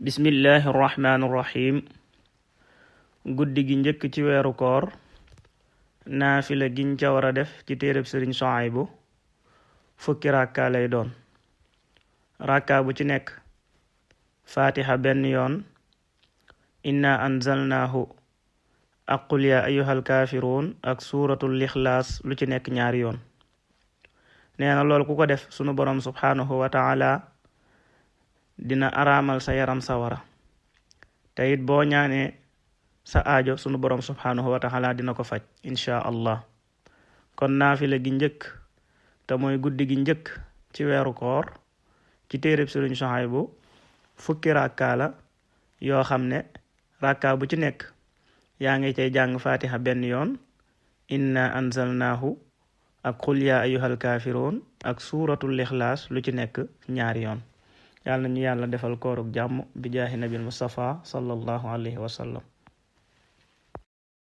bismillahi irrahmaani irrahim guddi gi njëkk ci weeru koor naafila giñ ca war a def ci téereb sëriñ Suhaybu fukki rakka lay doon. rakka bu ci nekk fatiha benn yoon, inna anzalnaahu ak qul yaa ayyuhal kaafiruun ak suuratul ixlaas lu ci nekk ñaari yoon. nee na loolu ku ko def sunu boroom subhaanahu wa taala dina araamal sa yaram sawara, te it boo ñaanee sa aajo sunu boroom subhaanahu wa taala dina ko faj inchaa allah. kon naafila gi njëkk te mooy guddi gi njëkk ci weeru koor ci téereb Sëriñ Suhaybu fukki rakka la yoo xam ne rakka bu ci nekk yaa ngi cay jàng fatiha benn yoon, inna anzalnaahu ak qul yaa ayyuhal kaafiruun ak suuratul ixlaas lu ci nekk ñaari yoon. yàlla nañu yàlla defal kooruk jàmm bi jaahi nabil Mustafa sallallahu alayhi wa sallam.